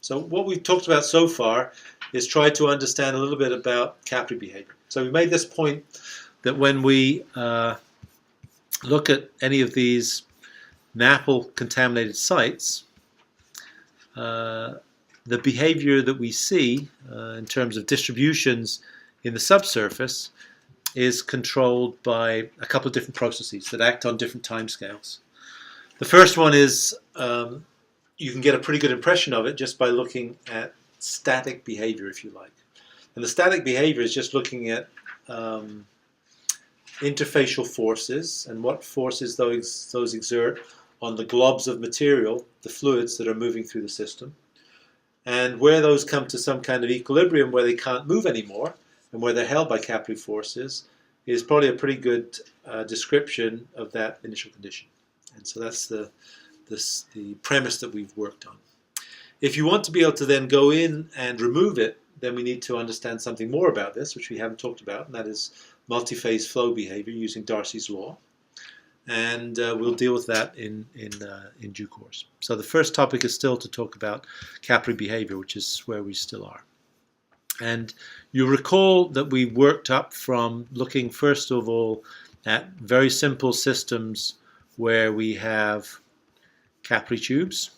So what we've talked about so far is try to understand a little bit about capillary behavior. So we made this point that when we look at any of these NAPL contaminated sites, the behavior that we see in terms of distributions in the subsurface is controlled by a couple of different processes that act on different timescales. The first one is you can get a pretty good impression of it just by looking at static behavior, if you like. And the static behavior is just looking at interfacial forces and what forces those exert on the globs of material, the fluids that are moving through the system. And where those come to some kind of equilibrium where they can't move anymore and where they're held by capillary forces is probably a pretty good description of that initial condition. And so that's the premise that we've worked on. If you want to be able to then go in and remove it, then we need to understand something more about this, which we haven't talked about, and that is multiphase flow behavior using Darcy's law. And we'll deal with that in due course. So the first topic is still to talk about capillary behavior, which is where we still are. And you recall that we worked up from looking first of all at very simple systems where we have capillary tubes,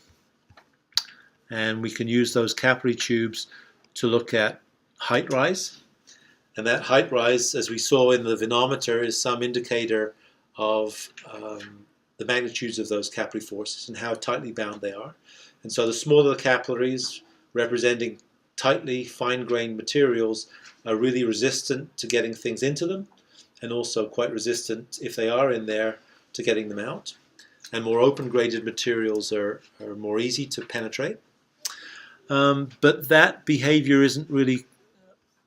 and we can use those capillary tubes to look at height rise. And that height rise, as we saw in the venometer, is some indicator of the magnitudes of those capillary forces and how tightly bound they are. And so the smaller the capillaries, representing tightly fine-grained materials, are really resistant to getting things into them, and also quite resistant, if they are in there, to getting them out. And more open-graded materials are more easy to penetrate. But that behavior isn't really,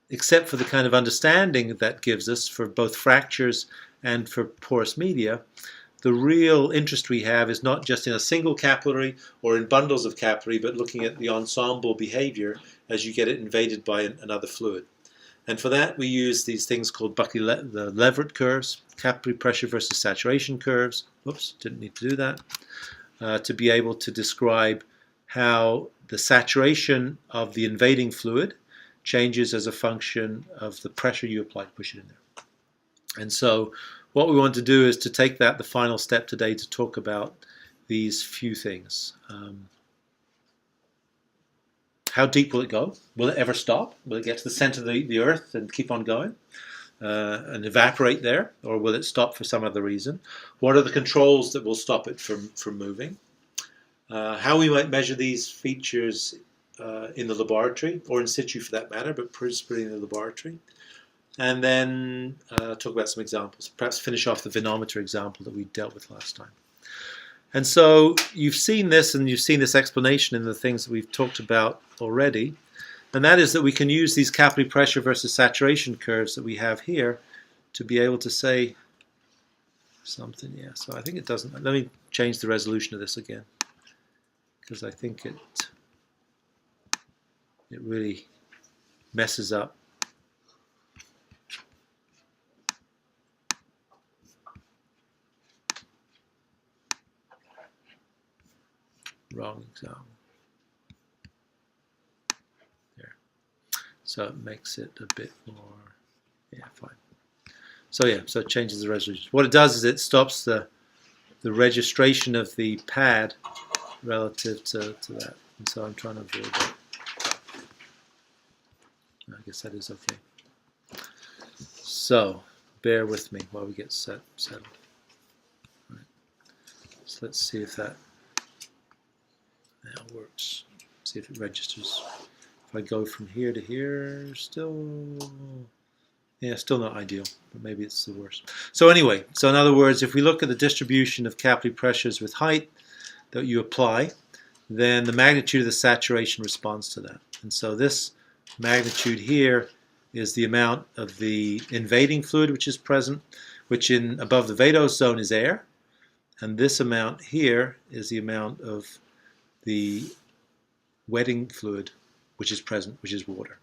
except for the kind of understanding that gives us for both fractures and for porous media, the real interest we have is not just in a single capillary or in bundles of capillary, but looking at the ensemble behavior as you get it invaded by another fluid. And for that we use these things called the Leverett curves, capillary pressure versus saturation curves. Whoops, didn't need to do that. To be able to describe how the saturation of the invading fluid changes as a function of the pressure you apply to push it in there. And so what we want to do is to take that, the final step today, to talk about these few things. How deep will it go? Will it ever stop? Will it get to the center of the earth and keep on going and evaporate there? Or will it stop for some other reason? What are the controls that will stop it from moving? How we might measure these features in the laboratory, or in situ for that matter, but principally in the laboratory. And then talk about some examples. Perhaps finish off the venometer example that we dealt with last time. And so you've seen this, and you've seen this explanation in the things that we've talked about already. And that is that we can use these capillary pressure versus saturation curves that we have here to be able to say something. Yeah, so I think it doesn't. Let me change the resolution of this again, because I think it really messes up. Wrong example. There. So it makes it a bit more, yeah, fine. So yeah, so it changes the resolution. What it does is it stops the registration of the pad relative to that. And so I'm trying to avoid that. I guess that is okay. So bear with me while we get settled. Right. So let's see if that now works. See if it registers. If I go from here to here, still, yeah, still not ideal, but maybe it's the worst. So anyway, so in other words, if we look at the distribution of capillary pressures with height that you apply, then the magnitude of the saturation responds to that. And so this magnitude here is the amount of the invading fluid which is present, which in above the vadose zone is air, and this amount here is the amount of the wetting fluid which is present, which is water.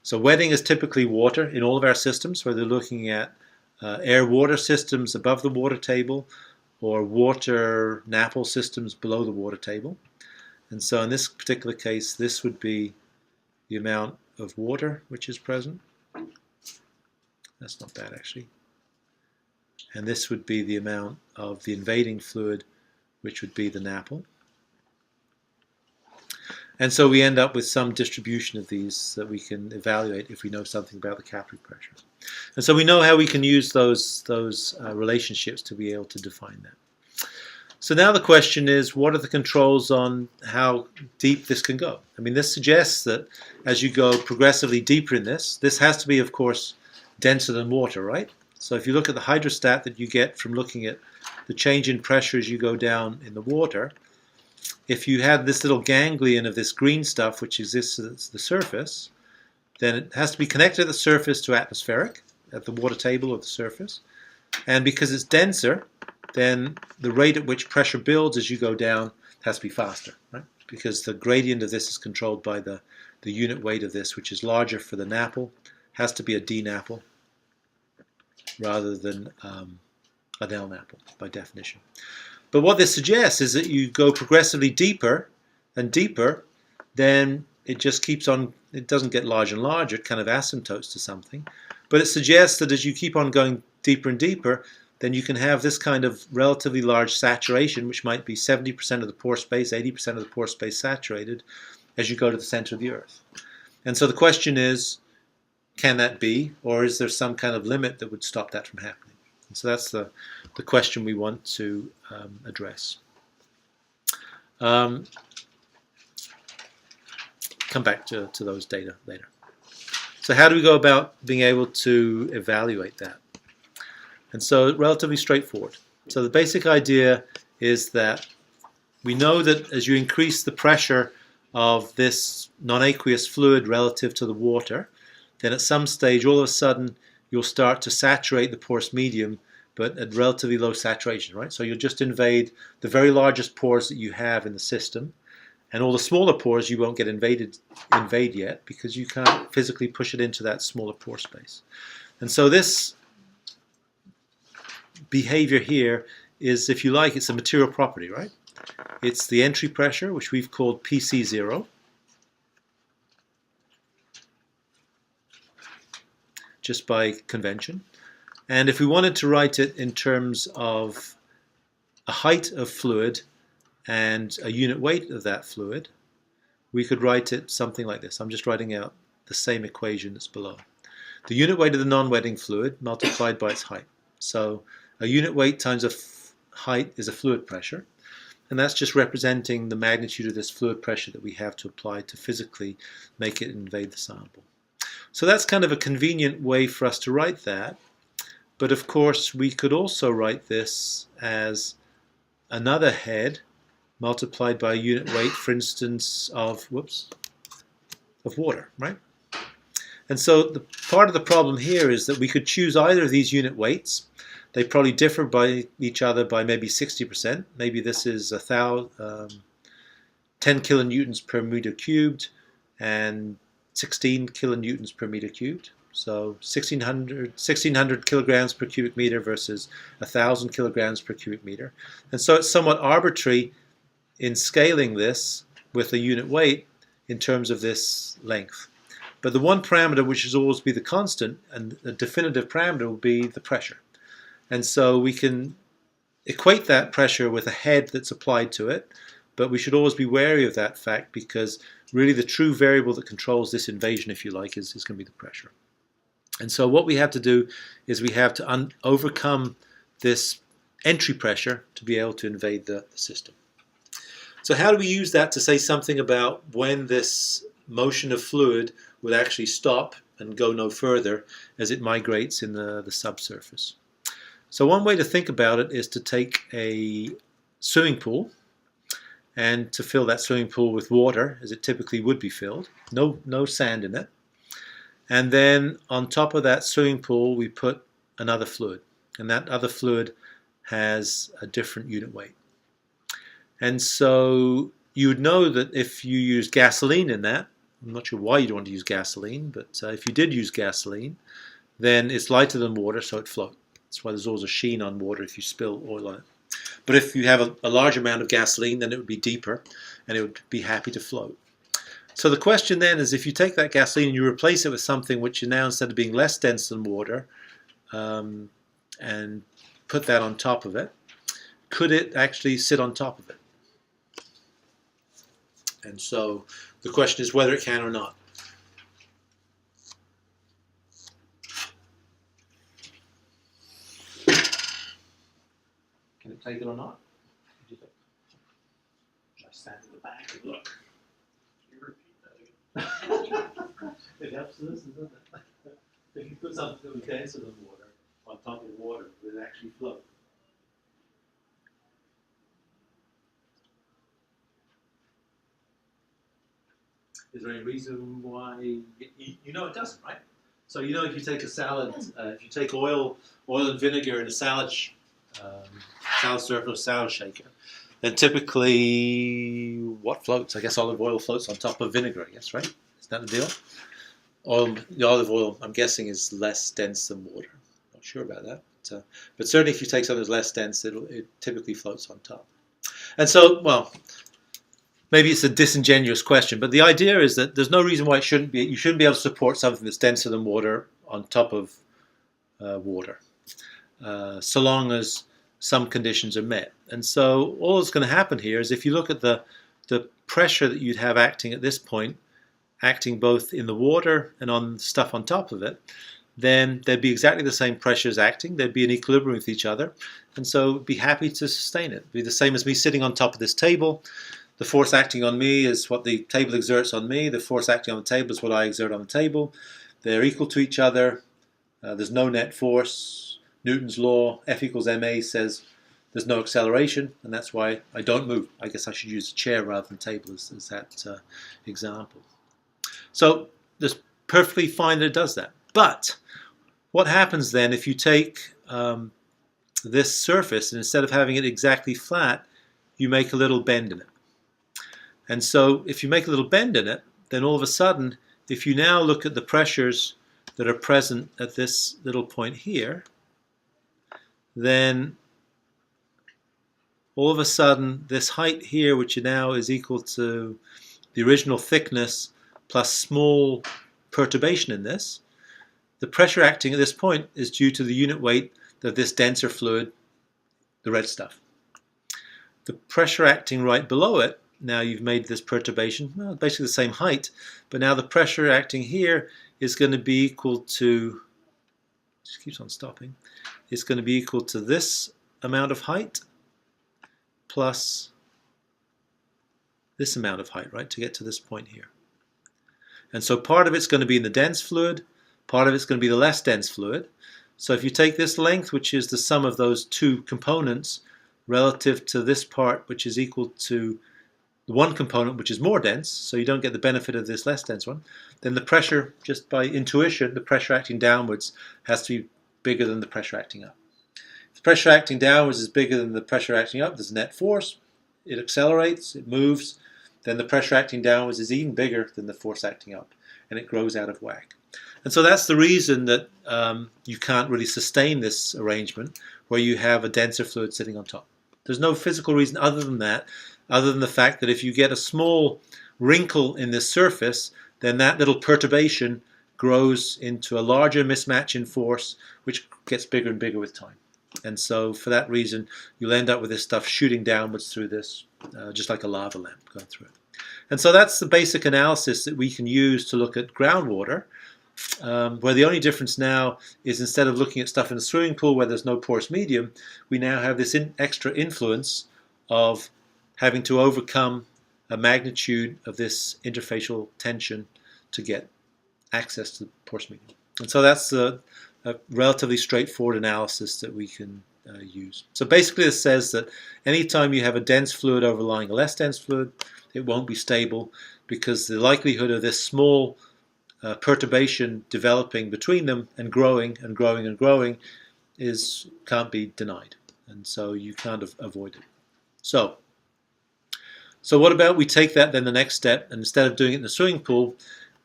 So wetting is typically water in all of our systems, whether looking at air-water systems above the water table or water NAPL systems below the water table. And so in this particular case, this would be the amount of water which is present. That's not bad, actually. And this would be the amount of the invading fluid, which would be the NAPL. And so we end up with some distribution of these that we can evaluate if we know something about the capillary pressure. And so we know how we can use those relationships to be able to define that. So now the question is, what are the controls on how deep this can go? I mean, this suggests that as you go progressively deeper in this has to be, of course, denser than water, right? So if you look at the hydrostat that you get from looking at the change in pressure as you go down in the water, if you have this little ganglion of this green stuff which exists at the surface, then it has to be connected at the surface to atmospheric, at the water table or the surface. And because it's denser, then the rate at which pressure builds as you go down has to be faster, right? Because the gradient of this is controlled by the unit weight of this, which is larger for the NAPL, has to be a D NAPL rather than an L NAPL by definition. But what this suggests is that you go progressively deeper and deeper, then it just keeps on, it doesn't get larger and larger, it kind of asymptotes to something. But it suggests that as you keep on going deeper and deeper, then you can have this kind of relatively large saturation, which might be 70% of the pore space, 80% of the pore space saturated as you go to the center of the Earth. And so the question is, can that be, or is there some kind of limit that would stop that from happening? And so that's the question we want to address. Come back to those data later. So how do we go about being able to evaluate that? And so relatively straightforward. So the basic idea is that we know that as you increase the pressure of this non-aqueous fluid relative to the water, then at some stage all of a sudden you'll start to saturate the porous medium, but at relatively low saturation, right? So you'll just invade the very largest pores that you have in the system, and all the smaller pores you won't get invade yet because you can't physically push it into that smaller pore space. And so this behavior here is, if you like, it's a material property, right? It's the entry pressure, which we've called PC0, just by convention. And if we wanted to write it in terms of a height of fluid and a unit weight of that fluid, we could write it something like this. I'm just writing out the same equation that's below. The unit weight of the non-wetting fluid multiplied by its height. So a unit weight times a height is a fluid pressure, and that's just representing the magnitude of this fluid pressure that we have to apply to physically make it invade the sample. So that's kind of a convenient way for us to write that, but of course we could also write this as another head multiplied by a unit weight, for instance, of water, right? And so the part of the problem here is that we could choose either of these unit weights. They probably differ by each other by maybe 60%. Maybe this is 10 kilonewtons per meter cubed and 16 kilonewtons per meter cubed. So 1600 kilograms per cubic meter versus 1000 kilograms per cubic meter. And so it's somewhat arbitrary in scaling this with a unit weight in terms of this length. But the one parameter which will always be the constant, and the definitive parameter will be the pressure. And so we can equate that pressure with a head that's applied to it, but we should always be wary of that fact because really the true variable that controls this invasion, if you like, is going to be the pressure. And so what we have to do is we have to overcome this entry pressure to be able to invade the system. So how do we use that to say something about when this motion of fluid would actually stop and go no further as it migrates in the subsurface? So one way to think about it is to take a swimming pool and to fill that swimming pool with water, as it typically would be filled, no sand in it. And then on top of that swimming pool we put another fluid, and that other fluid has a different unit weight. And so you would know that if you use gasoline in that, I'm not sure why you'd want to use gasoline, but if you did use gasoline, then it's lighter than water, so it floats. That's why there's always a sheen on water if you spill oil on it. But if you have a large amount of gasoline, then it would be deeper, and it would be happy to float. So the question then is, if you take that gasoline and you replace it with something which is now, instead of being less dense than water, and put that on top of it, could it actually sit on top of it? And so the question is whether it can or not. Can it take it or not? What do you think? Should I stand in the back and look? Can you repeat that again? It helps this, doesn't it? If you put something that was denser than water on top of water, will it actually float? Is there any reason why you know it doesn't, right? So you know, if you take a salad, if you take oil and vinegar in a salad surface or salad shaker, then typically what floats? I guess olive oil floats on top of vinegar. I guess, right? Is that the deal? The olive oil, I'm guessing, is less dense than water. Not sure about that, but certainly if you take something that's less dense, it typically floats on top. And so, well, maybe it's a disingenuous question, but the idea is that there's no reason why you shouldn't be able to support something that's denser than water on top of water, so long as some conditions are met. And so all that's going to happen here is, if you look at the pressure that you'd have acting at this point, acting both in the water and on stuff on top of it, then there'd be exactly the same pressures acting. They'd be in equilibrium with each other, and so it'd be happy to sustain it. It'd be the same as me sitting on top of this table. The force acting on me is what the table exerts on me. The force acting on the table is what I exert on the table. They're equal to each other. There's no net force. Newton's law, F equals ma, says there's no acceleration, and that's why I don't move. I guess I should use a chair rather than table as that example. So it's perfectly fine that it does that. But what happens then if you take this surface, and instead of having it exactly flat, you make a little bend in it? And so if you make a little bend in it, then all of a sudden, if you now look at the pressures that are present at this little point here, then all of a sudden this height here, which now is equal to the original thickness plus small perturbation in this, the pressure acting at this point is due to the unit weight of this denser fluid, the red stuff. The pressure acting right below it, now you've made this perturbation, well, basically the same height, but now the pressure acting here is going to be equal to, just keeps on stopping, it's going to be equal to this amount of height plus this amount of height, right, to get to this point here. And so part of it's going to be in the dense fluid, part of it's going to be the less dense fluid. So if you take this length, which is the sum of those two components, relative to this part, which is equal to the one component which is more dense, so you don't get the benefit of this less dense one, then the pressure, just by intuition, the pressure acting downwards has to be bigger than the pressure acting up. If the pressure acting downwards is bigger than the pressure acting up, there's net force, it accelerates, it moves, then the pressure acting downwards is even bigger than the force acting up, and it grows out of whack. And so that's the reason that you can't really sustain this arrangement where you have a denser fluid sitting on top. There's no physical reason other than that, other than the fact that if you get a small wrinkle in this surface, then that little perturbation grows into a larger mismatch in force, which gets bigger and bigger with time. And so for that reason, you'll end up with this stuff shooting downwards through this, just like a lava lamp going through it. And so that's the basic analysis that we can use to look at groundwater, where the only difference now is, instead of looking at stuff in a swimming pool where there's no porous medium, we now have this extra influence of having to overcome a magnitude of this interfacial tension to get access to the porous medium. And so that's a relatively straightforward analysis that we can use. So basically this says that anytime you have a dense fluid overlying a less dense fluid, it won't be stable, because the likelihood of this small perturbation developing between them and growing and growing and growing can't be denied, and so you can't avoid it. So what about we take that then the next step, and instead of doing it in the swimming pool,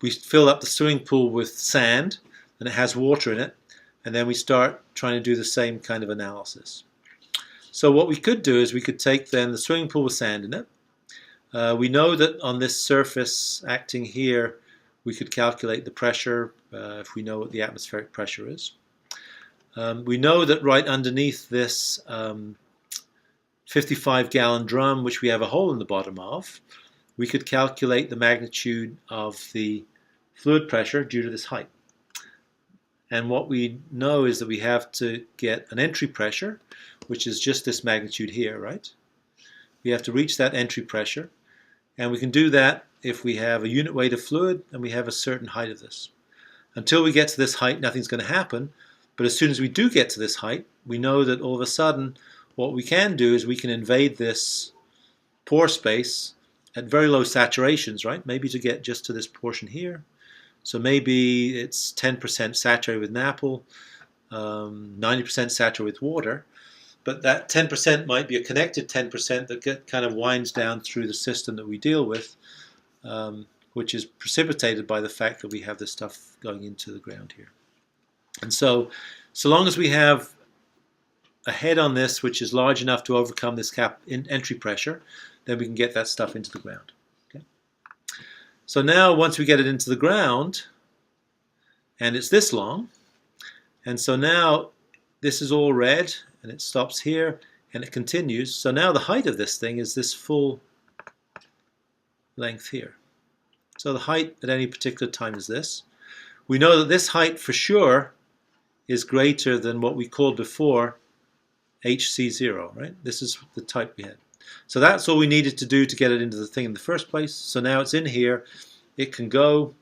we fill up the swimming pool with sand, and it has water in it, and then we start trying to do the same kind of analysis. So what we could do is we could take then the swimming pool with sand in it, We know that on this surface acting here, we could calculate the pressure if we know what the atmospheric pressure is. We know that right underneath this 55-gallon drum, which we have a hole in the bottom of, we could calculate the magnitude of the fluid pressure due to this height. And what we know is that we have to get an entry pressure, which is just this magnitude here, right? We have to reach that entry pressure, and we can do that if we have a unit weight of fluid and we have a certain height of this. Until we get to this height, nothing's going to happen, but as soon as we do get to this height, we know that all of a sudden what we can do is we can invade this pore space at very low saturations, right? Maybe to get just to this portion here. So maybe it's 10% saturated with NAPL, 90% saturated with water, but that 10% might be a connected 10% that kind of winds down through the system that we deal with, which is precipitated by the fact that we have this stuff going into the ground here. And so long as we have a head on this which is large enough to overcome this entry pressure, then we can get that stuff into the ground. Okay? So now once we get it into the ground, and it's this long, and so now this is all red, and it stops here, and it continues. So now the height of this thing is this full length here. So the height at any particular time is this. We know that this height for sure is greater than what we called before HC0, right? This is the type we had. So that's all we needed to do to get it into the thing in the first place. So now it's in here, it can go,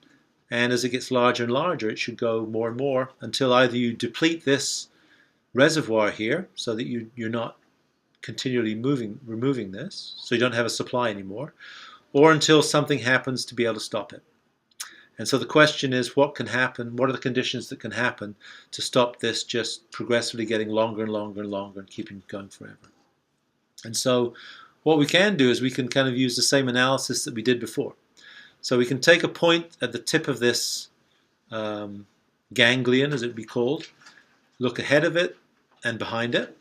and as it gets larger and larger, it should go more and more until either you deplete this reservoir here so that you're not continually removing this, so you don't have a supply anymore, or until something happens to be able to stop it. And so the question is, what can happen? What are the conditions that can happen to stop this just progressively getting longer and longer and longer and keeping going forever? And so what we can do is we can kind of use the same analysis that we did before. So we can take a point at the tip of this ganglion, as it would be called, look ahead of it and behind it,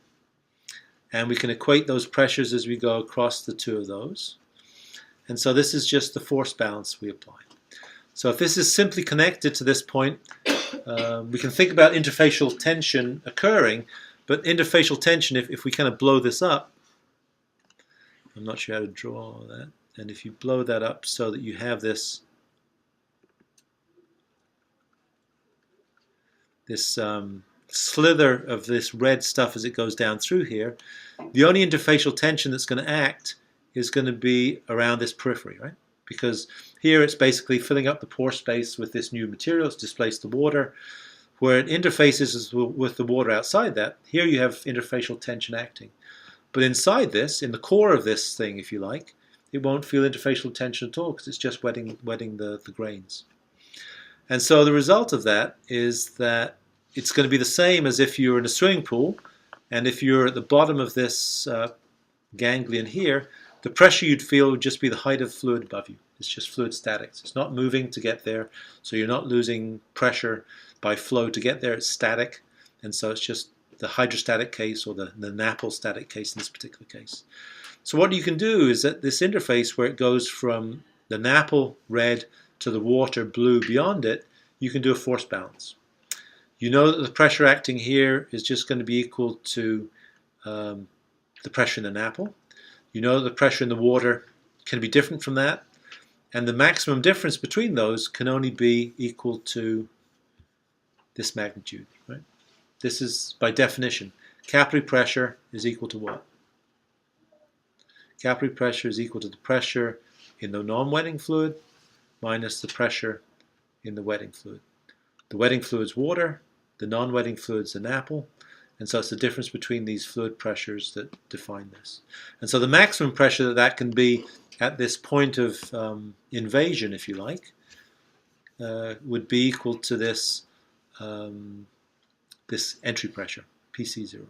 and we can equate those pressures as we go across the two of those. And so this is just the force balance we apply. So if this is simply connected to this point, we can think about interfacial tension occurring, but interfacial tension, if we kind of blow this up, I'm not sure how to draw that, and if you blow that up so that you have this slither of this red stuff as it goes down through here, the only interfacial tension that's going to act is going to be around this periphery, right? Because here it's basically filling up the pore space with this new material. It's displaced the water. Where it interfaces with the water outside that, here you have interfacial tension acting. But inside this, in the core of this thing, if you like, it won't feel interfacial tension at all because it's just wetting the grains. And so the result of that is that it's going to be the same as if you're in a swimming pool, and if you're at the bottom of this ganglion here, the pressure you'd feel would just be the height of fluid above you. It's just fluid statics. It's not moving to get there, so you're not losing pressure by flow to get there. It's static, and so it's just the hydrostatic case or the NAPL static case in this particular case. So what you can do is that this interface where it goes from the NAPL red to the water blue beyond it, you can do a force balance. You know that the pressure acting here is just going to be equal to the pressure in the NAPL. You know that the pressure in the water can be different from that, and the maximum difference between those can only be equal to this magnitude, right? This is, by definition, capillary pressure is equal to what? Capillary pressure is equal to the pressure in the non-wetting fluid minus the pressure in the wetting fluid. The wetting fluid is water, the non-wetting fluid is the NAPL, and so it's the difference between these fluid pressures that define this. And so the maximum pressure that can be at this point of invasion, if you like, would be equal to this this entry pressure, PC0.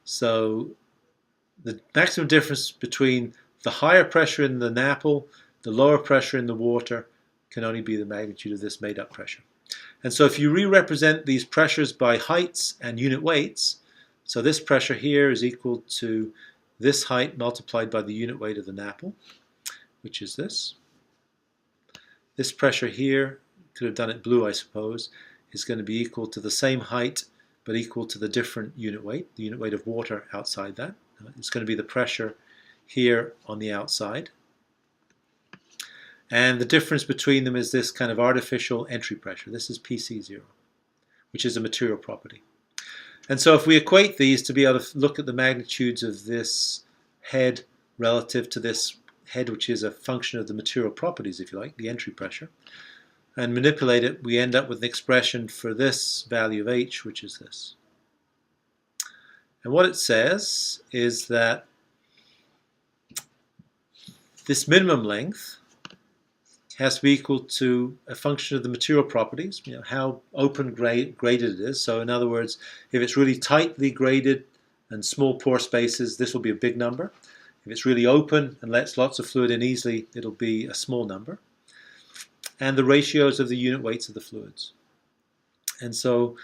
So the maximum difference between the higher pressure in the NAPL, the lower pressure in the water, can only be the magnitude of this made-up pressure. And so if you re-represent these pressures by heights and unit weights, so this pressure here is equal to this height multiplied by the unit weight of the NAPL, which is this. This pressure here, could have done it blue I suppose, is going to be equal to the same height but equal to the different unit weight, the unit weight of water outside that. It's going to be the pressure here on the outside. And the difference between them is this kind of artificial entry pressure. This is PC0, which is a material property. And so if we equate these to be able to look at the magnitudes of this head relative to this head, which is a function of the material properties, if you like, the entry pressure, and manipulate it, we end up with an expression for this value of h, which is this. And what it says is that this minimum length has to be equal to a function of the material properties, how open graded it is. So in other words, if it's really tightly graded and small pore spaces, this will be a big number. If it's really open and lets lots of fluid in easily, it'll be a small number. And the ratios of the unit weights of the fluids. And so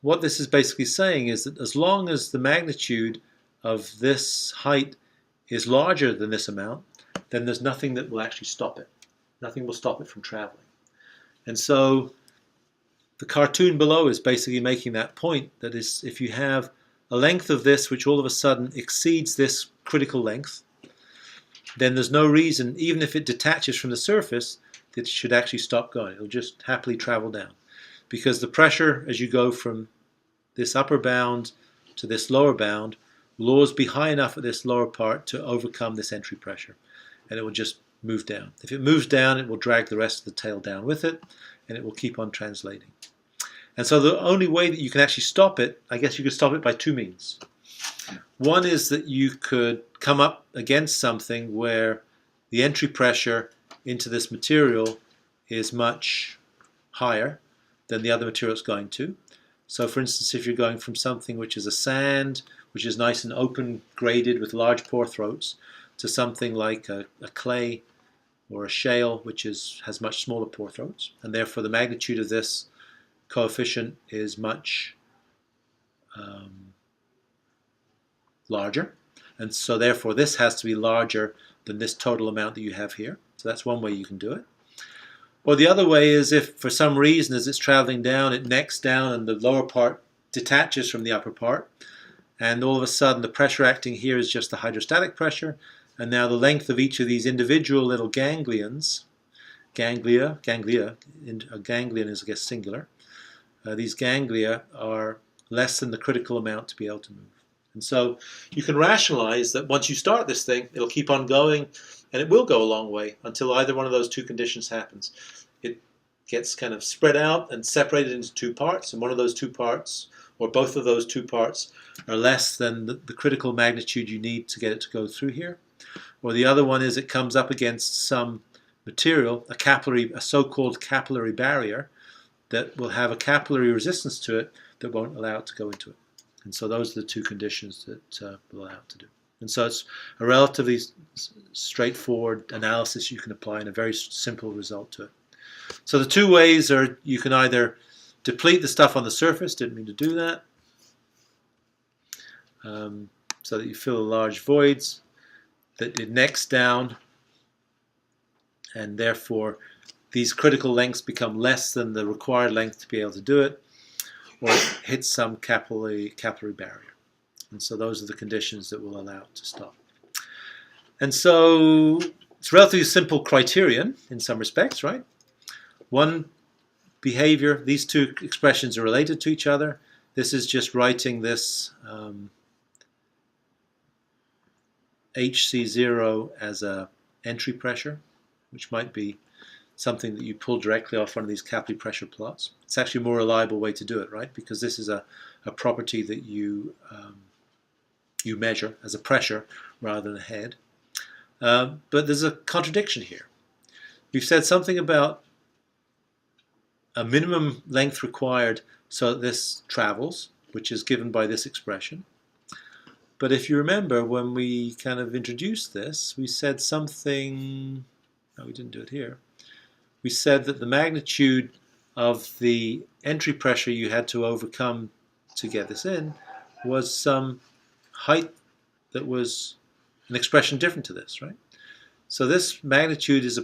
what this is basically saying is that as long as the magnitude of this height is larger than this amount, then there's nothing that will actually stop it. Nothing will stop it from traveling. And so the cartoon below is basically making that point, that is, if you have a length of this which all of a sudden exceeds this critical length, then there's no reason, even if it detaches from the surface, that it should actually stop going. It'll just happily travel down. Because the pressure as you go from this upper bound to this lower bound will always be high enough at this lower part to overcome this entry pressure. And it will just move down. If it moves down, it will drag the rest of the tail down with it, and it will keep on translating. And so the only way that you can actually stop it, I guess you could stop it by two means. One is that you could come up against something where the entry pressure into this material is much higher than the other material it's going to. So for instance, if you're going from something which is a sand, which is nice and open graded with large pore throats, to something like a clay or a shale, which has much smaller pore throats, and therefore the magnitude of this coefficient is much larger, and so therefore this has to be larger than this total amount that you have here. So that's one way you can do it. Or the other way is if for some reason as it's traveling down, it necks down and the lower part detaches from the upper part, and all of a sudden the pressure acting here is just the hydrostatic pressure, and now the length of each of these individual little ganglions, a ganglion is I guess singular, these ganglia are less than the critical amount to be able to move. And so you can rationalize that once you start this thing, it'll keep on going, and it will go a long way until either one of those two conditions happens. It gets kind of spread out and separated into two parts, and one of those two parts, or both of those two parts, are less than the critical magnitude you need to get it to go through here. Or the other one is it comes up against some material, a so-called capillary barrier, that will have a capillary resistance to it that won't allow it to go into it. And so those are the two conditions that will allow it to do. And so it's a relatively straightforward analysis you can apply and a very simple result to it. So the two ways are you can either deplete the stuff on the surface, didn't mean to do that, so that you fill large voids, that it necks down, and therefore these critical lengths become less than the required length to be able to do it, or it hits some capillary barrier. And so those are the conditions that will allow it to stop. And so it's a relatively simple criterion in some respects, right? One behavior, these two expressions are related to each other. This is just writing this HC0 as a entry pressure, which might be something that you pull directly off one of these capillary pressure plots. It's actually a more reliable way to do it, right? Because this is a property that you measure as a pressure rather than a head. But there's a contradiction here. We've said something about a minimum length required so that this travels, which is given by this expression. But if you remember, when we kind of introduced this, we said something, no, we didn't do it here. We said that the magnitude of the entry pressure you had to overcome to get this in was some height that was an expression different to this, right? So this magnitude is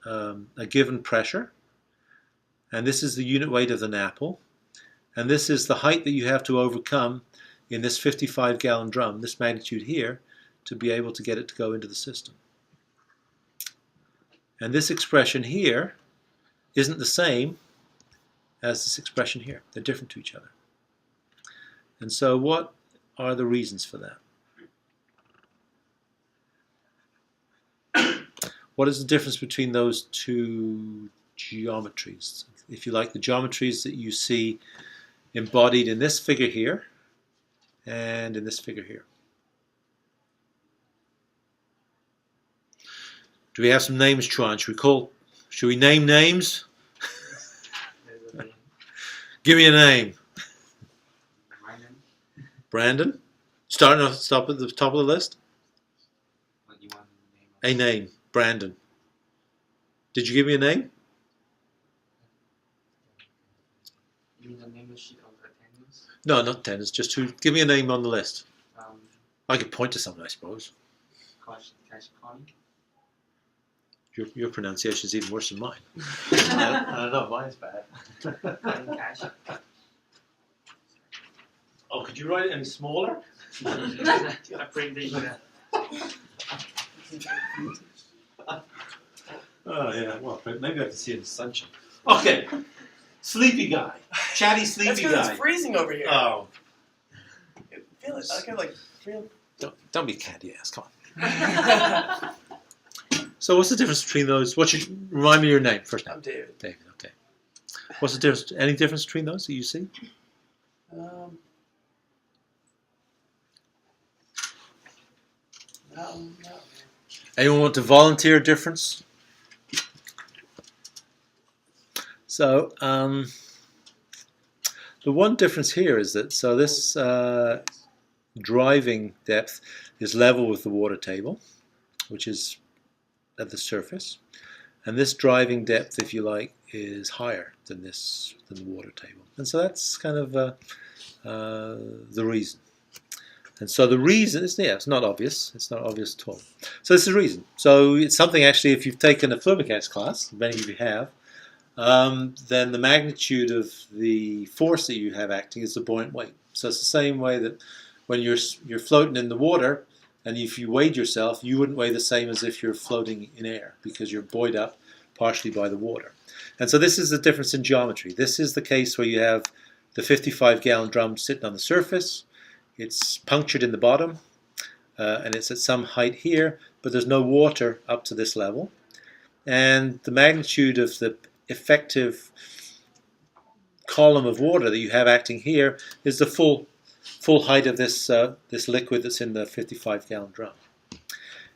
a given pressure, and this is the unit weight of the NAPL, and this is the height that you have to overcome in this 55-gallon drum, this magnitude here, to be able to get it to go into the system. And this expression here isn't the same as this expression here. They're different to each other. And so what are the reasons for that? What is the difference between those two geometries? If you like, the geometries that you see embodied in this figure here and in this figure here. Do we have some names, Chuan? Should we name names? Give me a name. Brandon? Stop at the top of the list. What do you want A name. Brandon. Did you give me a name? You mean the name sheet of attendance? No, not tennis. Just who? Give me a name on the list. Um, I could point to someone, I suppose. Cash Connie. Your pronunciation is even worse than mine. I don't know. Mine's bad. Cash. Oh, could you write it any smaller? I printed that. Oh yeah. Well, maybe I can see it in the sunshine. Okay. Sleepy guy. Chatty sleepy That's because guy. it's freezing over here. Oh. I feel it. I can feel. Don't be a candy ass. Come on. So what's the difference between those? Remind me of your name first. I'm David. David. Okay. What's the difference? Any difference between those that you see? No. Anyone want to volunteer a difference? So the one difference here is that this driving depth is level with the water table, which is at the surface, and this driving depth, if you like, is higher than the water table, and so that's kind of the reason. And so the reason is, it's not obvious. It's not obvious at all. So this is the reason. So it's something actually, if you've taken a fluid mechanics class, many of you have, then the magnitude of the force that you have acting is the buoyant weight. So it's the same way that when you're floating in the water, and if you weighed yourself, you wouldn't weigh the same as if you're floating in air, because you're buoyed up partially by the water. And so this is the difference in geometry. This is the case where you have the 55-gallon drum sitting on the surface. It's punctured in the bottom, and it's at some height here, but there's no water up to this level. And the magnitude of the effective column of water that you have acting here is the full height of this liquid that's in the 55-gallon drum.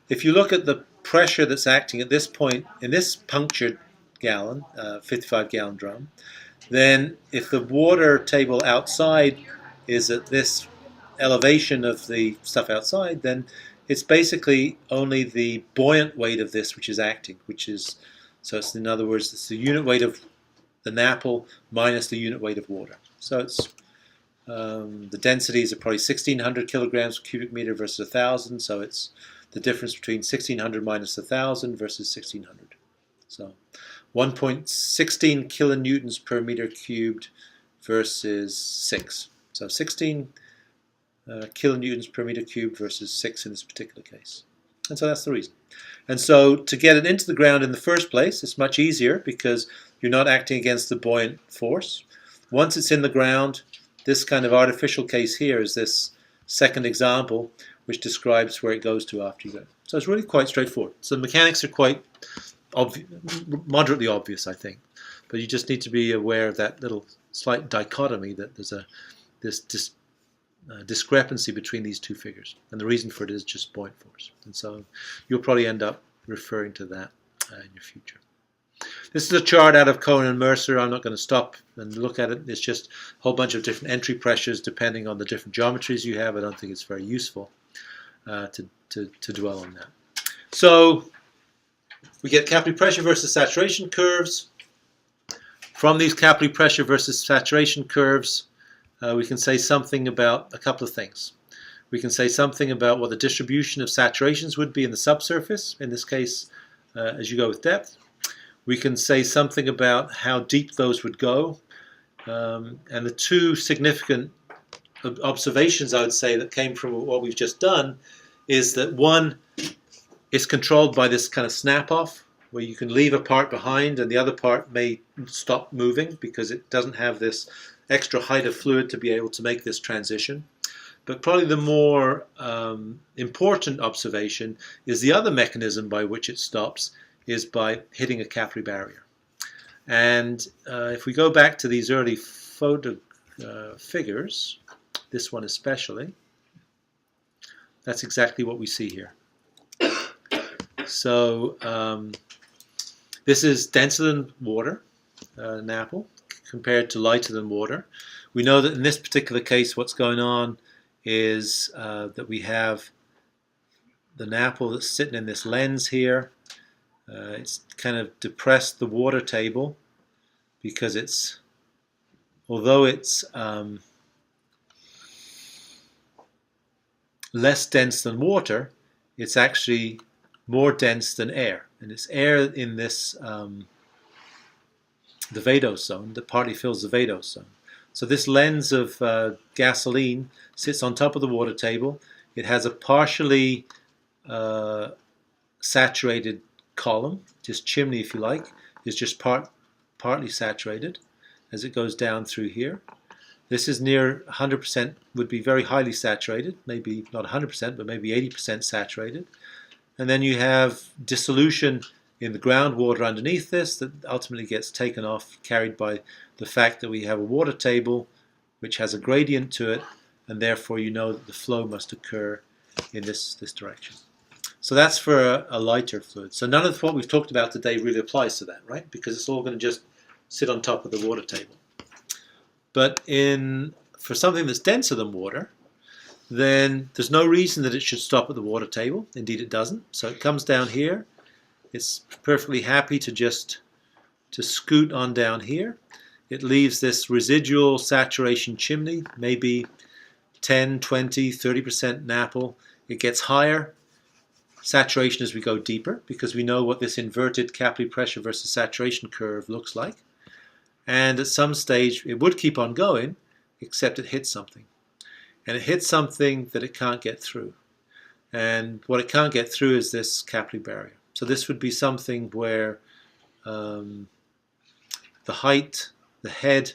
If you look at the pressure that's acting at this point in this punctured gallon, 55-gallon drum, then if the water table outside is at this elevation of the stuff outside, then it's basically only the buoyant weight of this which is acting, so it's, in other words, it's the unit weight of the NAPL minus the unit weight of water. So it's the densities are probably 1,600 kilograms per cubic meter versus 1,000, so it's the difference between 1,600 minus 1,000 versus 1,600. So 1.16 kilonewtons per meter cubed versus 6. So 16 kilonewtons per meter cubed versus 6 in this particular case. And so that's the reason. And so to get it into the ground in the first place, it's much easier because you're not acting against the buoyant force. Once it's in the ground, this kind of artificial case here is this second example, which describes where it goes to after you go. So it's really quite straightforward. So the mechanics are quite moderately obvious, I think. But you just need to be aware of that little slight dichotomy, that there's this discrepancy between these two figures. And the reason for it is just buoyant force. And so you'll probably end up referring to that in your future. This is a chart out of Cohen and Mercer. I'm not going to stop and look at it. It's just a whole bunch of different entry pressures depending on the different geometries you have. I don't think it's very useful to dwell on that. So we get capillary pressure versus saturation curves. From these capillary pressure versus saturation curves, we can say something about a couple of things. We can say something about what the distribution of saturations would be in the subsurface, in this case, as you go with depth. We can say something about how deep those would go. And the two significant observations, I would say, that came from what we've just done is that one is controlled by this kind of snap-off, where you can leave a part behind and the other part may stop moving because it doesn't have this extra height of fluid to be able to make this transition. But probably the more important observation is the other mechanism by which it stops is by hitting a capillary barrier. And if we go back to these early photo figures, this one especially, that's exactly what we see here. So this is denser than water, NAPL, compared to lighter than water. We know that in this particular case what's going on is that we have the NAPL that's sitting in this lens here. It's kind of depressed the water table because it's, although it's less dense than water, it's actually more dense than air. And it's air in this, the vadose zone, that partly fills the vadose zone. So this lens of gasoline sits on top of the water table. It has a partially saturated column, just chimney if you like, is just partly saturated as it goes down through here. This is near 100%, would be very highly saturated, maybe not 100%, but maybe 80% saturated. And then you have dissolution in the groundwater underneath this that ultimately gets taken off, carried by the fact that we have a water table which has a gradient to it, and therefore you know that the flow must occur in this direction. So that's for a lighter fluid. So none of what we've talked about today really applies to that, right? Because it's all going to just sit on top of the water table. But for something that's denser than water, then there's no reason that it should stop at the water table. Indeed it doesn't. So it comes down here. It's perfectly happy to scoot on down here. It leaves this residual saturation chimney, maybe 10, 20, 30% NAPL. It gets higher saturation as we go deeper because we know what this inverted capillary pressure versus saturation curve looks like. And at some stage it would keep on going, except it hits something. And it hits something that it can't get through. And what it can't get through is this capillary barrier. So this would be something where the height, the head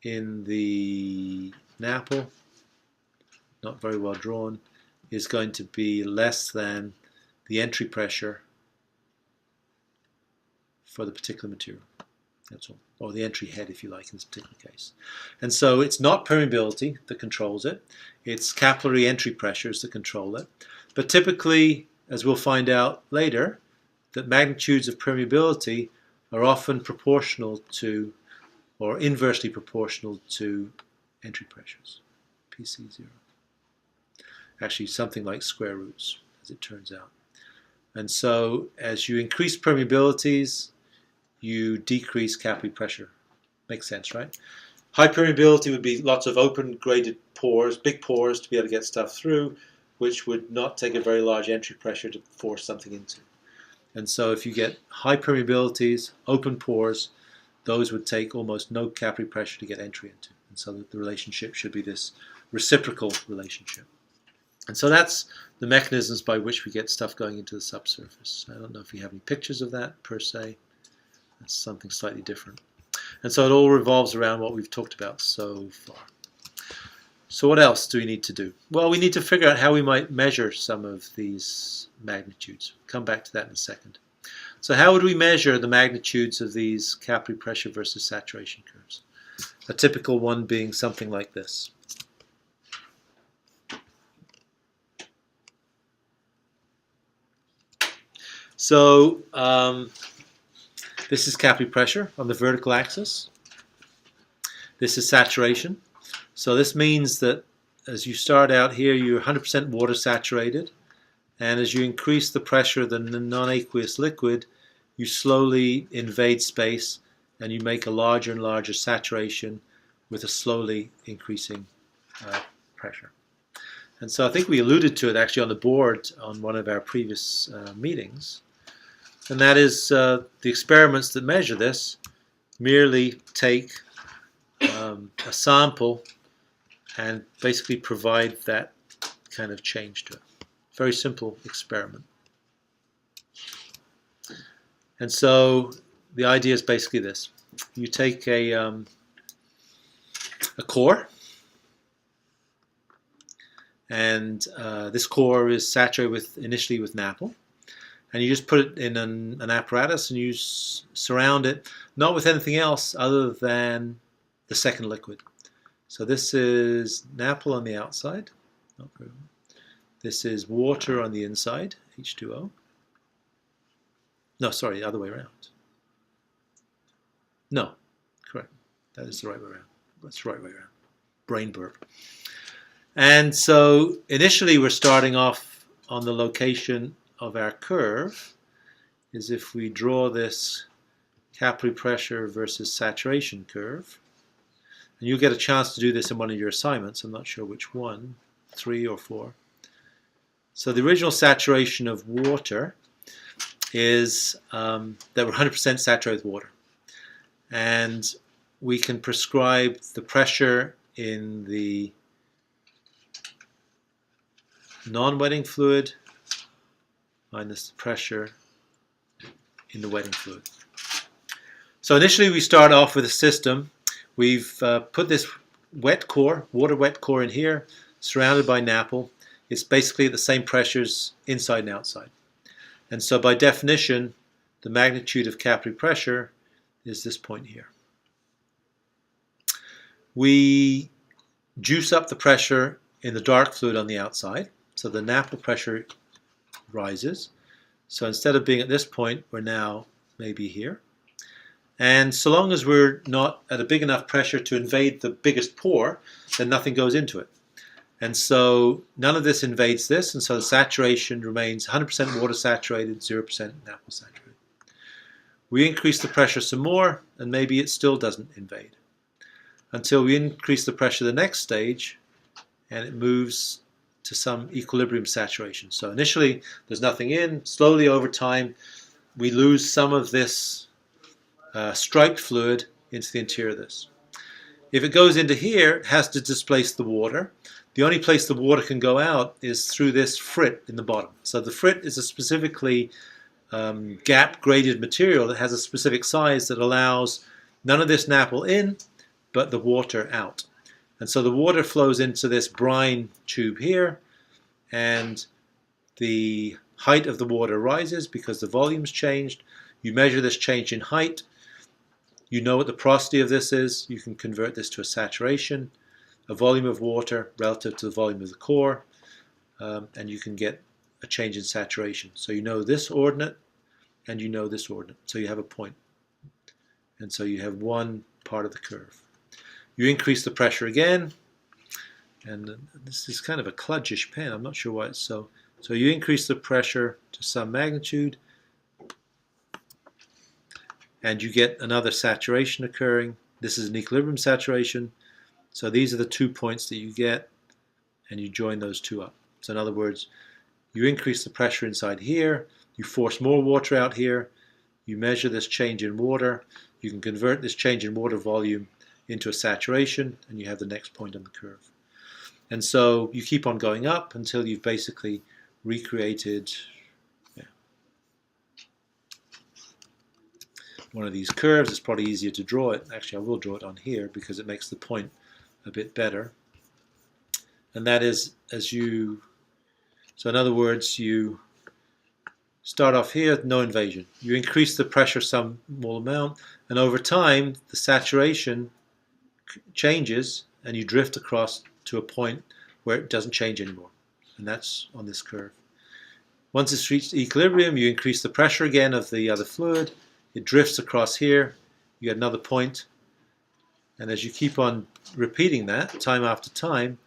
in the NAPL, not very well drawn, is going to be less than the entry pressure for the particular material. That's all. Or the entry head, if you like, in this particular case. And so it's not permeability that controls it. It's capillary entry pressures that control it. But typically, as we'll find out later, that magnitudes of permeability are often proportional to, or inversely proportional to, entry pressures, PC0. Actually, something like square roots, as it turns out. And so, as you increase permeabilities, you decrease capillary pressure. Makes sense, right? High permeability would be lots of open graded pores, big pores to be able to get stuff through, which would not take a very large entry pressure to force something into. And so if you get high permeabilities, open pores, those would take almost no capillary pressure to get entry into. And so the relationship should be this reciprocal relationship. And so that's the mechanisms by which we get stuff going into the subsurface. I don't know if you have any pictures of that per se. That's something slightly different. And so it all revolves around what we've talked about so far. So what else do we need to do? Well, we need to figure out how we might measure some of these magnitudes. We'll come back to that in a second. So how would we measure the magnitudes of these capillary pressure versus saturation curves? A typical one being something like this. So this is capillary pressure on the vertical axis. This is saturation. So this means that as you start out here, you're 100% water saturated. And as you increase the pressure of the non-aqueous liquid, you slowly invade space and you make a larger and larger saturation with a slowly increasing pressure. And so I think we alluded to it actually on the board on one of our previous meetings. And that is the experiments that measure this merely take a sample and basically provide that kind of change to it. Very simple experiment. And so the idea is basically this. You take a core, and this core is saturated initially with NAPL, and you just put it in an apparatus and you surround it, not with anything else other than the second liquid. So this is NAPL on the outside. This is water on the inside, H2O. No, sorry, the other way around. No, correct. That is the right way around. That's the right way around. Brain burp. And so initially we're starting off on the location of our curve is if we draw this capillary pressure versus saturation curve. And you'll get a chance to do this in one of your assignments. I'm not sure which one, 3 or 4. So the original saturation of water is that we're 100% saturated with water. And we can prescribe the pressure in the non-wetting fluid minus the pressure in the wetting fluid. So initially we start off with a system. We've put this wet core, water wet core in here, surrounded by NAPL. It's basically at the same pressures inside and outside. And so by definition, the magnitude of capillary pressure is this point here. We juice up the pressure in the dark fluid on the outside. So the NAPL pressure rises. So instead of being at this point, we're now maybe here. And so long as we're not at a big enough pressure to invade the biggest pore, then nothing goes into it. And so none of this invades this, and so the saturation remains 100% water saturated, 0% NAPL saturated. We increase the pressure some more, and maybe it still doesn't invade. Until we increase the pressure the next stage, and it moves to some equilibrium saturation. So initially, there's nothing in. Slowly over time, we lose some of this striped fluid into the interior of this. If it goes into here, it has to displace the water. The only place the water can go out is through this frit in the bottom. So the frit is a specifically gap-graded material that has a specific size that allows none of this NAPL in, but the water out. And so the water flows into this brine tube here, and the height of the water rises because the volume's changed. You measure this change in height. You know what the porosity of this is. You can convert this to a saturation, a volume of water relative to the volume of the core, and you can get a change in saturation. So you know this ordinate, and you know this ordinate. So you have a point. And so you have one part of the curve. You increase the pressure again, and this is kind of a kludgish pen. I'm not sure why it's so. So you increase the pressure to some magnitude, and you get another saturation occurring. This is an equilibrium saturation. So these are the 2 points that you get, and you join those two up. So in other words, you increase the pressure inside here, you force more water out here, you measure this change in water, you can convert this change in water volume into a saturation, and you have the next point on the curve. And so you keep on going up until you've basically recreated one of these curves. It's probably easier to draw it. Actually, I will draw it on here because it makes the point a bit better. And that is so in other words, you start off here, no invasion. You increase the pressure some small amount, and over time, the saturation changes, and you drift across to a point where it doesn't change anymore. And that's on this curve. Once it's reached equilibrium, you increase the pressure again of the other fluid. It drifts across here. You get another point. And as you keep on repeating that time after time,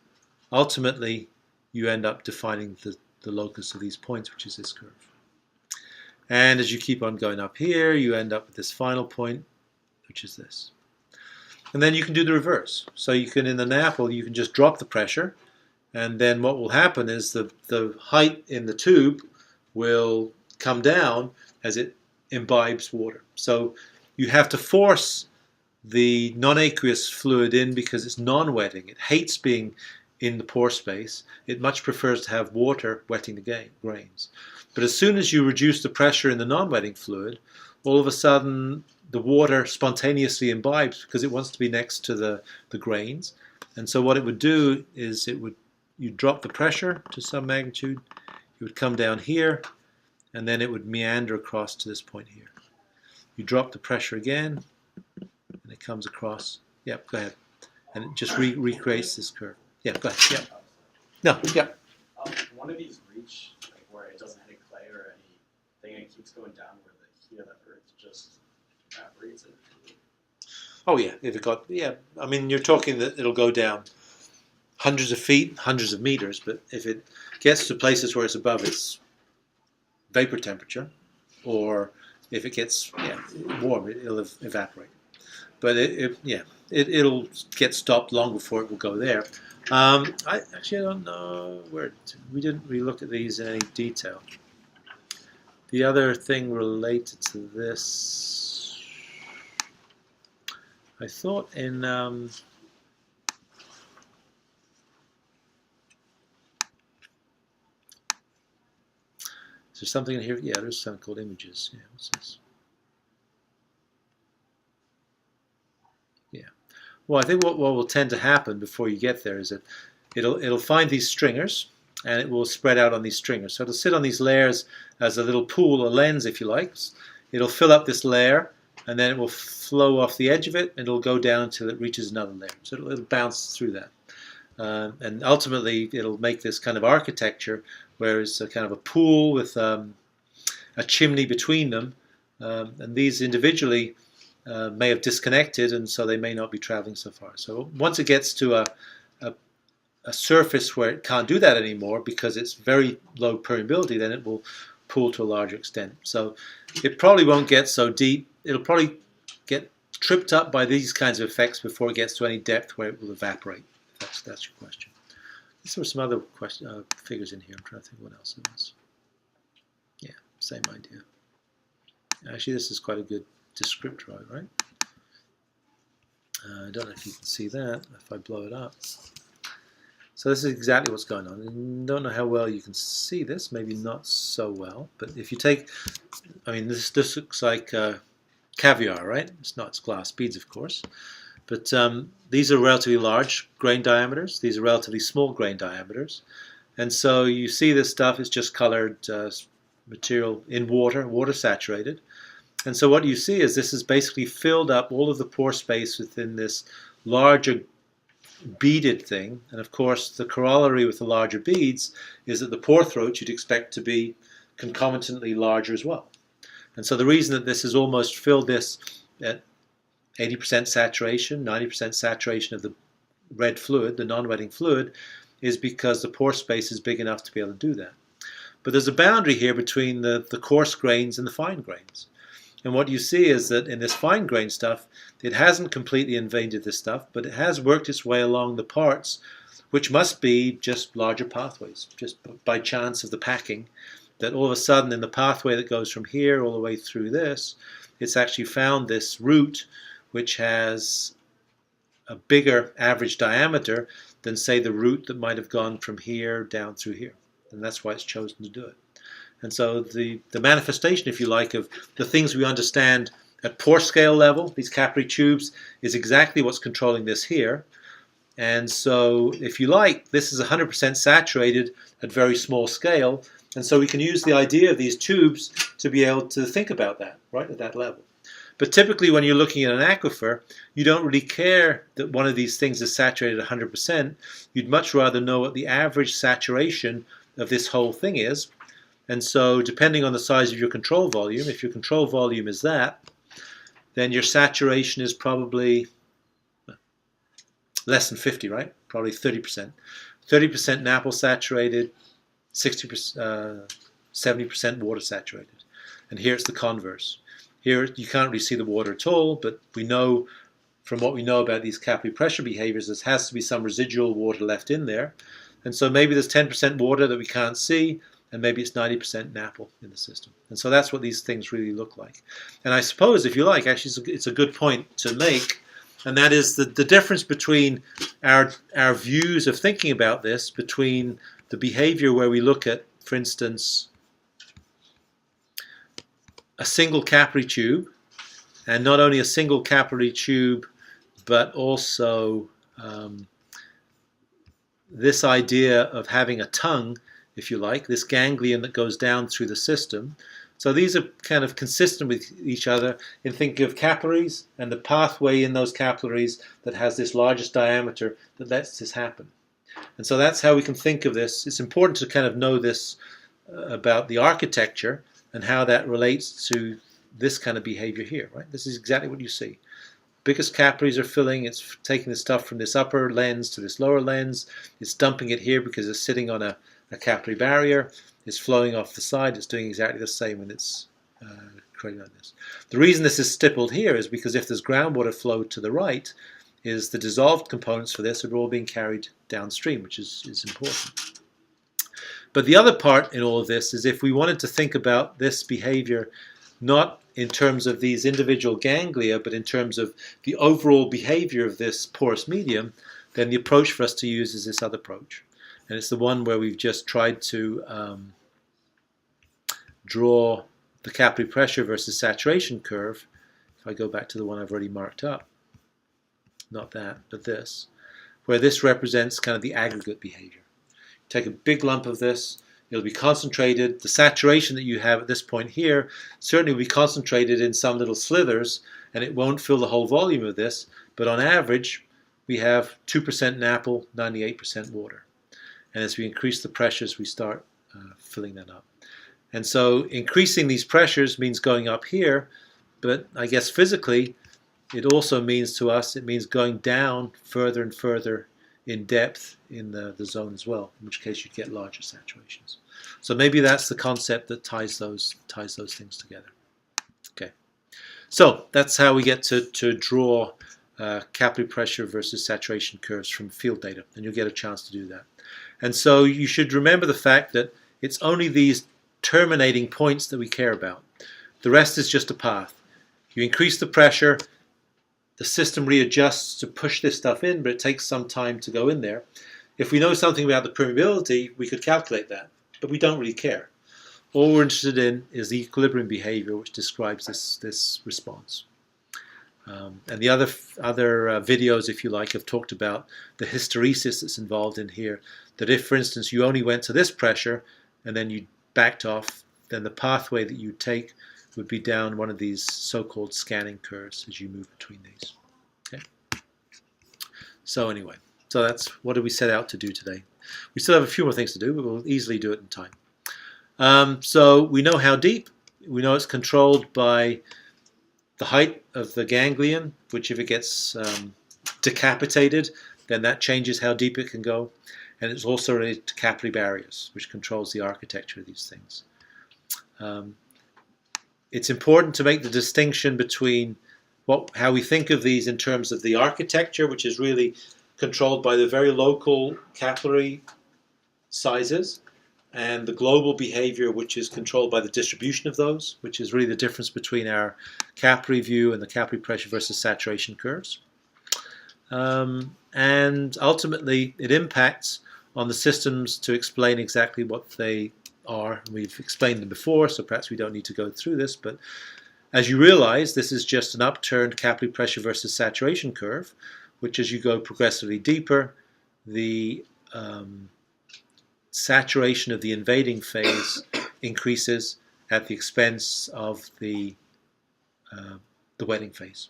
ultimately you end up defining the locus of these points, which is this curve. And as you keep on going up here, you end up with this final point, which is this. And then you can do the reverse. So you can, in the NAPL, you can just drop the pressure, and then what will happen is the height in the tube will come down as it imbibes water. So you have to force the non-aqueous fluid in because it's non-wetting. It hates being in the pore space. It much prefers to have water wetting the grains. But as soon as you reduce the pressure in the non-wetting fluid, all of a sudden the water spontaneously imbibes because it wants to be next to the grains. And so what it would do is you drop the pressure to some magnitude, it would come down here, and then it would meander across to this point here. You drop the pressure again, and it comes across. Yep, go ahead. And it just recreates this curve. Yeah, go ahead. Yep. No, yep. One of these reach like where it doesn't have any clay or anything, and it keeps going down where the heat of the earth just evaporates it. Oh yeah, if it got, yeah. I mean, you're talking that it'll go down hundreds of feet, hundreds of meters, but if it gets to places where it's above its vapor temperature, or if it gets warm, it'll evaporate. But it'll get stopped long before it will go there. I don't know where we didn't really look at these in any detail. The other thing related to this, I thought in is there something in here? Yeah, there's something called images. Yeah, what's this? Yeah. Well, I think what will tend to happen before you get there is that it'll find these stringers and it will spread out on these stringers. So it'll sit on these layers as a little pool, a lens, if you like. It'll fill up this layer and then it will flow off the edge of it and it'll go down until it reaches another layer. So it'll bounce through that. And ultimately, it'll make this kind of architecture where it's a kind of a pool with a chimney between them. And these individually may have disconnected, and so they may not be traveling so far. So once it gets to a surface where it can't do that anymore because it's very low permeability, then it will pool to a larger extent. So it probably won't get so deep. It'll probably get tripped up by these kinds of effects before it gets to any depth where it will evaporate. That's your question. There were some other figures in here. I'm trying to think what else it was. Yeah, same idea. Actually, this is quite a good descriptor, right? I don't know if you can see that, if I blow it up. So this is exactly what's going on. I don't know how well you can see this, maybe not so well, but if you take, I mean, this looks like caviar, right? It's glass beads, of course. But these are relatively large grain diameters. These are relatively small grain diameters. And so you see this stuff is just colored material in water saturated. And so what you see is this has basically filled up all of the pore space within this larger beaded thing. And of course, the corollary with the larger beads is that the pore throat you'd expect to be concomitantly larger as well. And so the reason that this has almost filled this at 80% saturation, 90% saturation of the red fluid, the non-wetting fluid, is because the pore space is big enough to be able to do that. But there's a boundary here between the coarse grains and the fine grains. And what you see is that in this fine grain stuff, it hasn't completely invaded this stuff, but it has worked its way along the parts, which must be just larger pathways, just by chance of the packing, that all of a sudden in the pathway that goes from here all the way through this, it's actually found this route which has a bigger average diameter than, say, the route that might have gone from here down through here. And that's why it's chosen to do it. And so the manifestation, if you like, of the things we understand at pore scale level, these capillary tubes, is exactly what's controlling this here. And so, if you like, this is 100% saturated at very small scale. And so we can use the idea of these tubes to be able to think about that, right, at that level. But typically when you're looking at an aquifer, you don't really care that one of these things is saturated 100%. You'd much rather know what the average saturation of this whole thing is. And so depending on the size of your control volume, if your control volume is that, then your saturation is probably less than 50, right? Probably 30%. 30% NAPL saturated, 60%, 70% water saturated. And here it's the converse. Here you can't really see the water at all, but we know from what we know about these capillary pressure behaviors, there has to be some residual water left in there. And so maybe there's 10% water that we can't see, and maybe it's 90% NAPL in the system. And so that's what these things really look like. And I suppose, if you like, actually it's a good point to make, and that is the difference between our views of thinking about this, between the behavior where we look at, for instance, a single capillary tube, and not only a single capillary tube, but also this idea of having a tongue, if you like, this ganglion that goes down through the system. So these are kind of consistent with each other in thinking of capillaries and the pathway in those capillaries that has this largest diameter that lets this happen. And so that's how we can think of this. It's important to kind of know this about the architecture and how that relates to this kind of behavior here, right? This is exactly what you see. Biggest capillaries are filling, it's taking the stuff from this upper lens to this lower lens, it's dumping it here because it's sitting on a capillary barrier, it's flowing off the side, it's doing exactly the same when it's creating like this. The reason this is stippled here is because if there's groundwater flow to the right, is the dissolved components for this are all being carried downstream, which is important. But the other part in all of this is if we wanted to think about this behavior not in terms of these individual ganglia, but in terms of the overall behavior of this porous medium, then the approach for us to use is this other approach. And it's the one where we've just tried to draw the capillary pressure versus saturation curve. If I go back to the one I've already marked up, not that, but this, where this represents kind of the aggregate behavior. Take a big lump of this, it'll be concentrated. The saturation that you have at this point here certainly will be concentrated in some little slithers, and it won't fill the whole volume of this, but on average we have 2% NAPL, 98% water. And as we increase the pressures, we start filling that up. And so increasing these pressures means going up here, but I guess physically it also means to us, it means going down further and further in depth in the zone as well, in which case you get larger saturations. So maybe that's the concept that ties those things together. Okay, so that's how we get to draw capillary pressure versus saturation curves from field data, and you'll get a chance to do that. And so you should remember the fact that it's only these terminating points that we care about. The rest is just a path. You increase the pressure, the system readjusts to push this stuff in, but it takes some time to go in there. If we know something about the permeability, we could calculate that, but we don't really care. All we're interested in is the equilibrium behavior, which describes this response. And the other videos, if you like, have talked about the hysteresis that's involved in here. That if, for instance, you only went to this pressure and then you backed off, then the pathway that you take would be down one of these so-called scanning curves as you move between these. Okay. So anyway, so that's what did we set out to do today. We still have a few more things to do, but we'll easily do it in time. So we know how deep. We know it's controlled by the height of the ganglion, which if it gets decapitated, then that changes how deep it can go. And it's also related to capillary barriers, which controls the architecture of these things. It's important to make the distinction between how we think of these in terms of the architecture, which is really controlled by the very local capillary sizes, and the global behavior, which is controlled by the distribution of those, which is really the difference between our capillary view and the capillary pressure versus saturation curves. And ultimately, it impacts on the systems to explain exactly what they are. We've explained them before, so perhaps we don't need to go through this, but as you realize, this is just an upturned capillary pressure versus saturation curve, which as you go progressively deeper, the saturation of the invading phase increases at the expense of the wetting phase.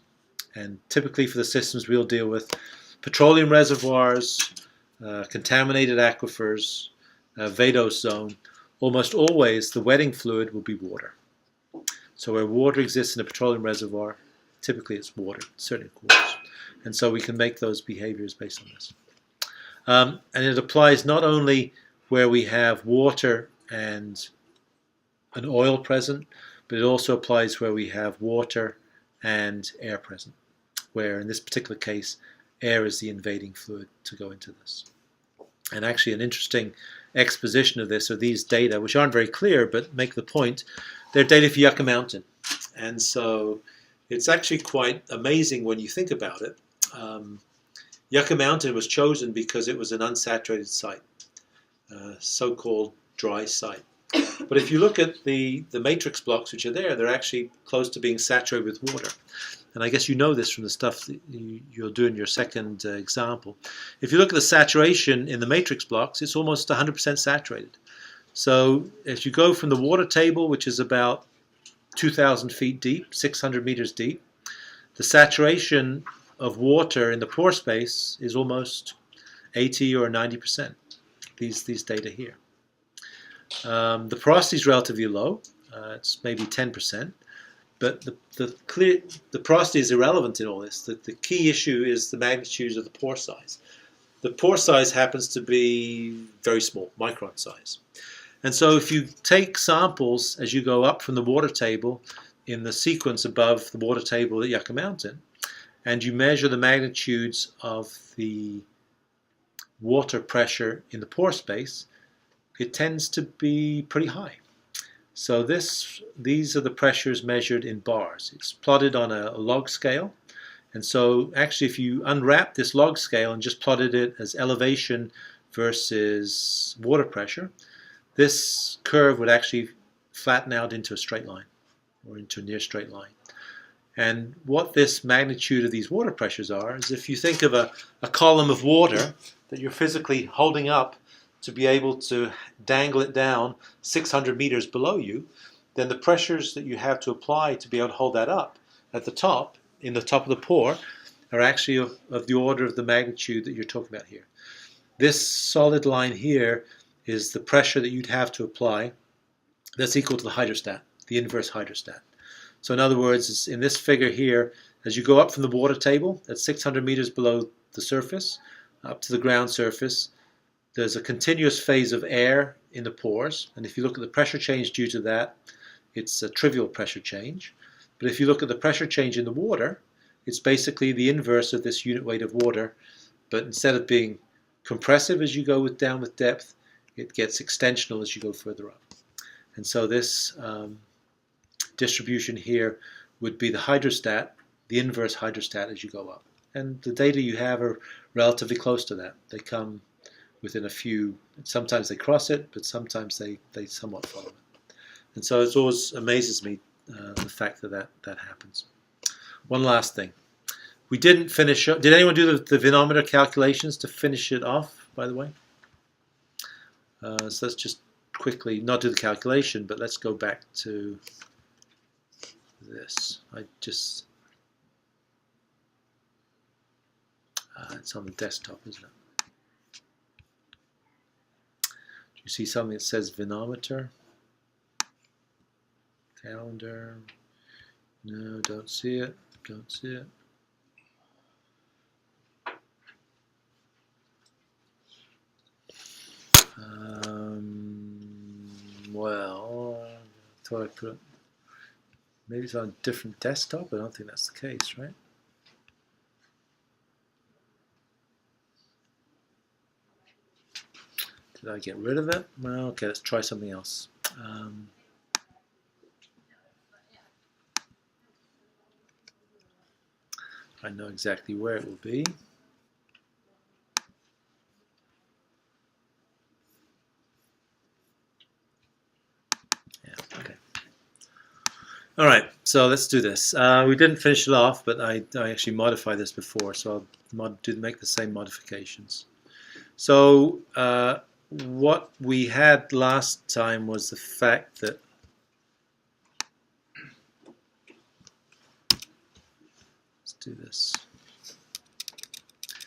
And typically for the systems we'll deal with, petroleum reservoirs, contaminated aquifers, vadose zone, almost always the wetting fluid will be water. So where water exists in a petroleum reservoir, typically it's water, certainly of course. And so we can make those behaviors based on this. And it applies not only where we have water and an oil present, but it also applies where we have water and air present, where in this particular case, air is the invading fluid to go into this. And actually an interesting exposition of this are these data, which aren't very clear, but make the point. They're data for Yucca Mountain. And so it's actually quite amazing when you think about it. Yucca Mountain was chosen because it was an unsaturated site, so-called dry site. But if you look at the matrix blocks which are there, they're actually close to being saturated with water. And I guess you know this from the stuff that you'll do in your second example. If you look at the saturation in the matrix blocks, it's almost 100% saturated. So as you go from the water table, which is about 2,000 feet deep, 600 meters deep, the saturation of water in the pore space is almost 80 or 90%, these data here. The porosity is relatively low. It's maybe 10%. But the porosity is irrelevant in all this. The key issue is the magnitudes of the pore size. The pore size happens to be very small, micron size. And so if you take samples as you go up from the water table in the sequence above the water table at Yucca Mountain, and you measure the magnitudes of the water pressure in the pore space, it tends to be pretty high. So these are the pressures measured in bars. It's plotted on a log scale. And so actually if you unwrap this log scale and just plotted it as elevation versus water pressure, this curve would actually flatten out into a straight line or into a near straight line. And what this magnitude of these water pressures are is if you think of a column of water that you're physically holding up to be able to dangle it down 600 meters below you, then the pressures that you have to apply to be able to hold that up at the top, in the top of the pore, are actually of the order of the magnitude that you're talking about here. This solid line here is the pressure that you'd have to apply that's equal to the hydrostat, the inverse hydrostat. So in other words, in this figure here, as you go up from the water table at 600 meters below the surface, up to the ground surface, there's a continuous phase of air in the pores, and if you look at the pressure change due to that, it's a trivial pressure change. But if you look at the pressure change in the water, it's basically the inverse of this unit weight of water, but instead of being compressive as you go down with depth, it gets extensional as you go further up. And so this distribution here would be the hydrostat, the inverse hydrostat as you go up. And the data you have are relatively close to that. They come within a few, sometimes they cross it, but sometimes they somewhat follow it. And so it always amazes me the fact that happens. One last thing. We didn't finish up. Did anyone do the venometer calculations to finish it off, by the way? So let's just quickly, not do the calculation, but let's go back to this. It's on the desktop, isn't it? Do you see something that says venometer? Calendar? No, don't see it. Don't see it. Well, I thought I put it. Maybe it's on a different desktop. I don't think that's the case, right? Did I get rid of it? Well, okay, let's try something else. I know exactly where it will be. Yeah, okay. All right, so let's do this. We didn't finish it off, but I actually modified this before, so I'll make the same modifications. So what we had last time was the fact that let's do this.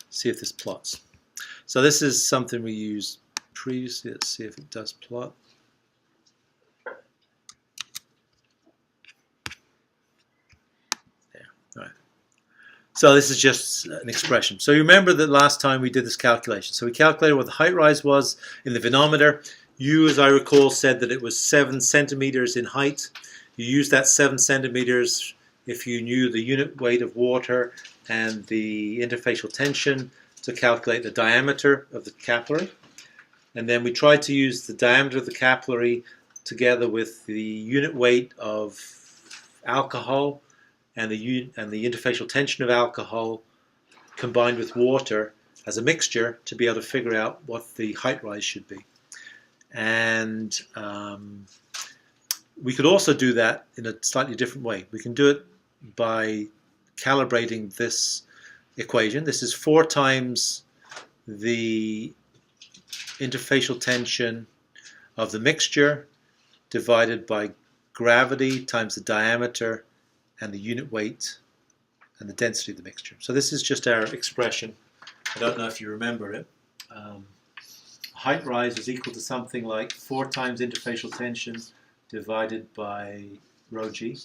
See if this plots. So this is something we used previously. Let's see if it does plot. There. All right. So this is just an expression. So you remember that last time we did this calculation. So we calculated what the height rise was in the venometer. You, as I recall, said that it was 7 centimeters in height. You used that 7 centimeters if you knew the unit weight of water and the interfacial tension to calculate the diameter of the capillary. and then we tried to use the diameter of the capillary together with the unit weight of alcohol and the interfacial tension of alcohol combined with water as a mixture to be able to figure out what the height rise should be. And we could also do that in a slightly different way. We can do it by calibrating this equation. This is 4 times the interfacial tension of the mixture divided by gravity times the diameter and the unit weight and the density of the mixture. So this is just our expression. I don't know if you remember it. Height rise is equal to something like 4 times interfacial tension divided by rho g.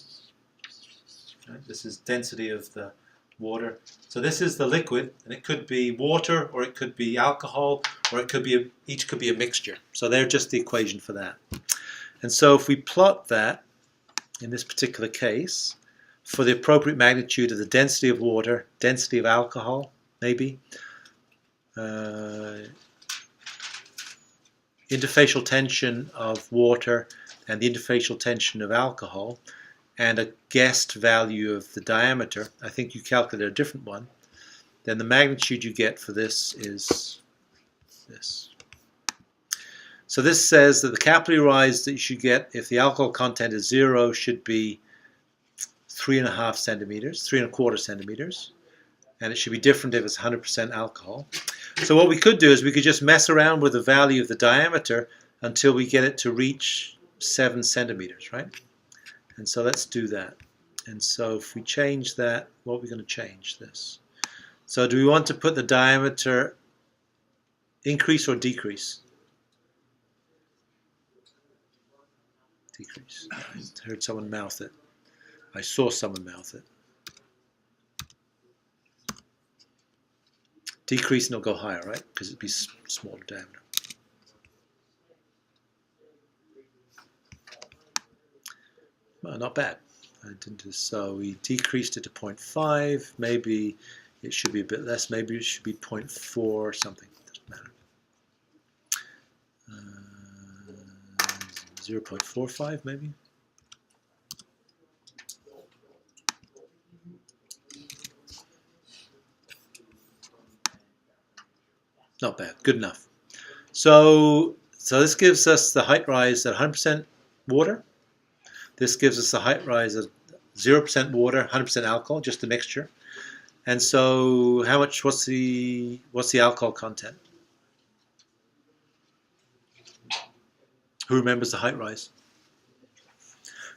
Right? This is density of the water. So this is the liquid, and it could be water, or it could be alcohol, or it could be each could be a mixture. So they're just the equation for that. And so if we plot that in this particular case for the appropriate magnitude of the density of water, density of alcohol, maybe, interfacial tension of water and the interfacial tension of alcohol, and a guessed value of the diameter, I think you calculate a different one, then the magnitude you get for this is this. So this says that the capillary rise that you should get if the alcohol content is 0 should be 3.5 centimeters, 3.25 centimeters, and it should be different if it's 100% alcohol. So what we could do is we could just mess around with the value of the diameter until we get it to reach 7 centimeters, right? And so let's do that. And so if we change that, what are we going to change this? So do we want to put the diameter increase or decrease? Decrease. I heard someone mouth it. I saw someone mouth it. Decrease and it'll go higher, right? Because it'd be smaller diameter. Well, not bad. I didn't do, so we decreased it to 0.5. Maybe it should be a bit less. Maybe it should be 0.4 or something. Doesn't matter. 0.45 maybe. Not bad. Good enough. So this gives us the height rise at 100% water. This gives us the height rise at 0% water, 100% alcohol, just a mixture. And so how much, what's the alcohol content? Who remembers the height rise?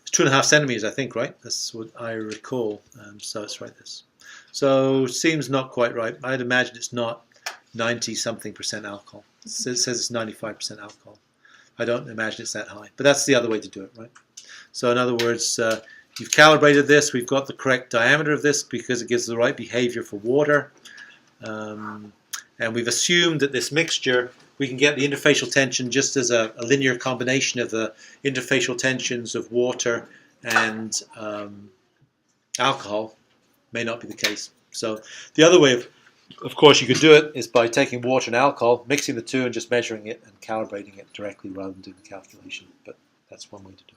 It's 2.5 centimeters, I think, right? That's what I recall. So let's write this. So seems not quite right. I'd imagine it's not 90-something% alcohol. It says it's 95% alcohol. I don't imagine it's that high. But that's the other way to do it, right? So in other words, you've calibrated this. We've got the correct diameter of this because it gives the right behavior for water. And we've assumed that this mixture, we can get the interfacial tension just as a linear combination of the interfacial tensions of water and alcohol. May not be the case. So the other way, of course, you could do it is by taking water and alcohol, mixing the two and just measuring it and calibrating it directly rather than doing the calculation. But that's one way to do it.